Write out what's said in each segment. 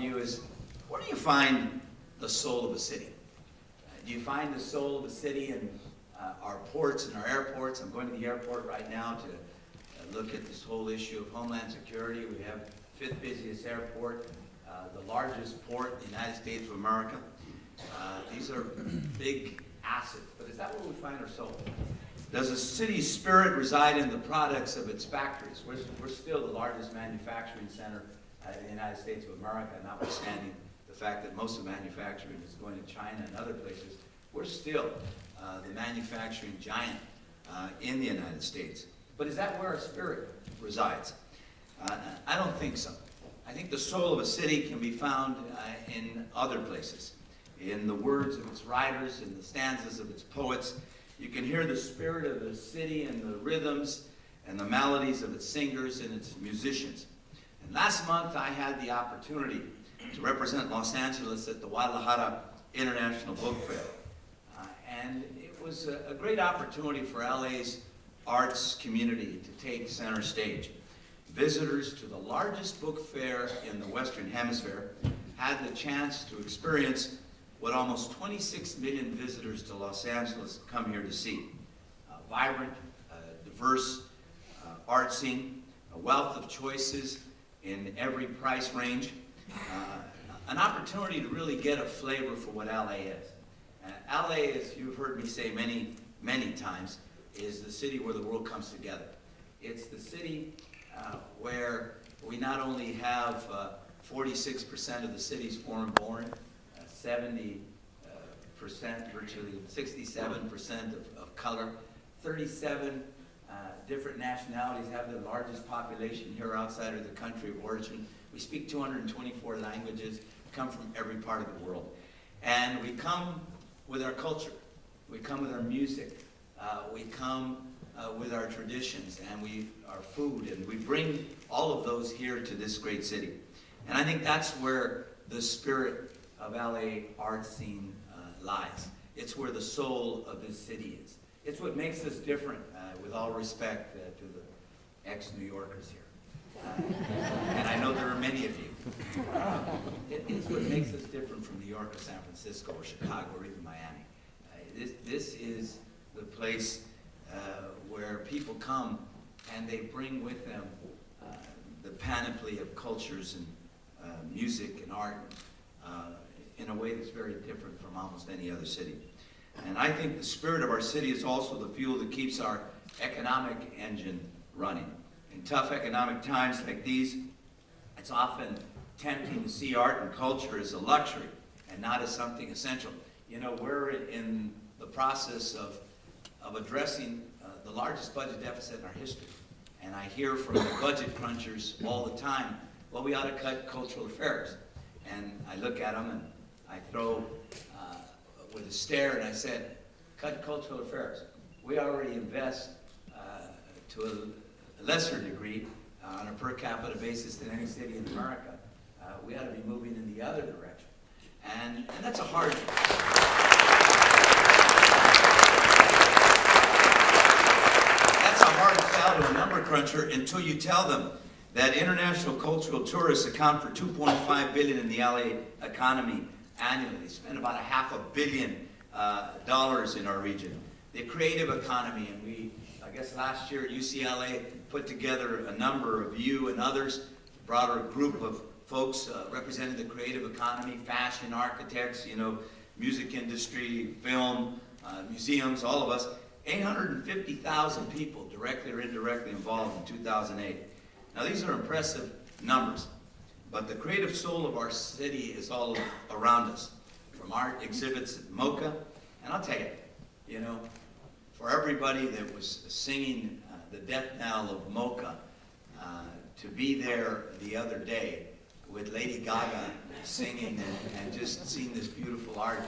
you is, where do you find the soul of a city? Do you find the soul of a city in our ports and our airports? I'm going to the airport right now to look at this whole issue of homeland security. We have the 5th busiest airport, the largest port in the United States of America. These are big assets, but is that where we find our soul? Does a city's spirit reside in the products of its factories? We're still the largest manufacturing center in the United States of America, notwithstanding the fact that most of manufacturing is going to China and other places. We're still the manufacturing giant in the United States. But is that where our spirit resides? I don't think so. I think the soul of a city can be found in other places, in the words of its writers, in the stanzas of its poets. You can hear the spirit of the city in the rhythms and the melodies of its singers and its musicians. And last month I had the opportunity to represent Los Angeles at the Guadalajara International Book Fair. And it was a great opportunity for LA's arts community to take center stage. Visitors to the largest book fair in the Western Hemisphere had the chance to experience what almost 26 million visitors to Los Angeles come here to see. A vibrant, diverse art scene, a wealth of choices in every price range, an opportunity to really get a flavor for what LA is. LA, as you've heard me say many, many times, is the city where the world comes together. It's the city where we not only have 46% of the city's foreign-born, 70%, virtually 67% of color, 37 different nationalities have the largest population here outside of the country of origin. We speak 224 languages, come from every part of the world. And we come with our culture, we come with our music, we come with our traditions and our food, and we bring all of those here to this great city. And I think that's where the spirit of LA art scene lies. It's where the soul of this city is. It's what makes us different, with all respect to the ex-New Yorkers here. And I know there are many of you. It's what makes us different from New York or San Francisco or Chicago or even Miami. This is the place where people come and they bring with them the panoply of cultures and music and art in a way that's very different from almost any other city. And I think the spirit of our city is also the fuel that keeps our economic engine running. In tough economic times like these, it's often tempting to see art and culture as a luxury and not as something essential. You know, we're in the process of addressing the largest budget deficit in our history. And I hear from the budget crunchers all the time, well, we ought to cut cultural affairs. And I look at them and I throw with a stare and I said, cut cultural affairs. We already invest to a lesser degree on a per capita basis than any city in America. We ought to be moving in the other direction. And that's a hard sell to a number cruncher until you tell them that international cultural tourists account for $2.5 billion in the LA economy annually. They spend about $500 million in our region. The creative economy, and I guess last year at UCLA put together a number of you and others, brought a group of folks representing the creative economy, fashion, architects, music industry, film, museums, all of us. 850,000 people directly or indirectly involved in 2008. Now these are impressive numbers, but the creative soul of our city is all around us, from art exhibits at MoCA, and I'll tell you, for everybody that was singing the death knell of MoCA, to be there the other day with Lady Gaga singing and just seeing this beautiful art,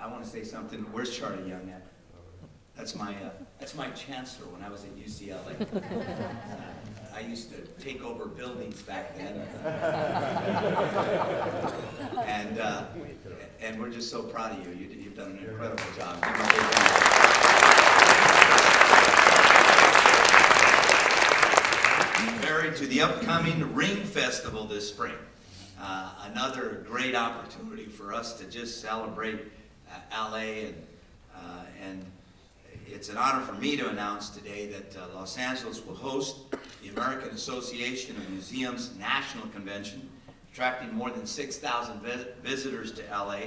I want to say something. Where's Charlie Young at? That's my chancellor when I was at UCLA. I used to take over buildings back then. And we're just so proud of you. You've done an incredible job. Married to the upcoming Ring Festival this spring. Another great opportunity for us to just celebrate LA, and it's an honor for me to announce today that Los Angeles will host the American Association of Museums National Convention, attracting more than 6,000 visitors to LA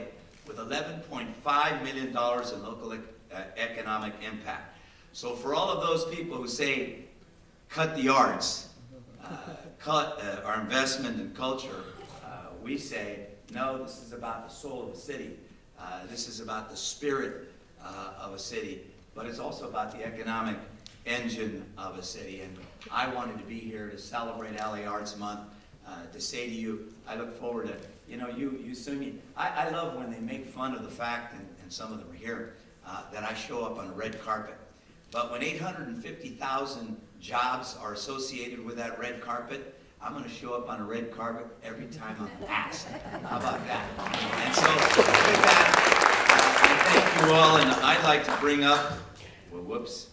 with $11.5 million in local economic impact. So for all of those people who say, cut the arts, cut our investment in culture, we say, no, this is about the soul of a city. This is about the spirit of a city, but it's also about the economic engine of a city. And I wanted to be here to celebrate LA Arts Month, to say to you, I look forward to, you see me. I love when they make fun of the fact, and some of them are here, that I show up on a red carpet. But when 850,000 jobs are associated with that red carpet, I'm going to show up on a red carpet every time I'm asked. How about that? And so with that, I thank you all, and I'd like to bring up, well, whoops.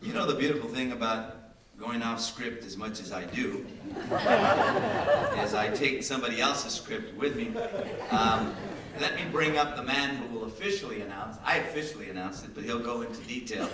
You know the beautiful thing about going off script as much as I do is I take somebody else's script with me. Let me bring up the man who will officially announce. I officially announced it, but he'll go into detail.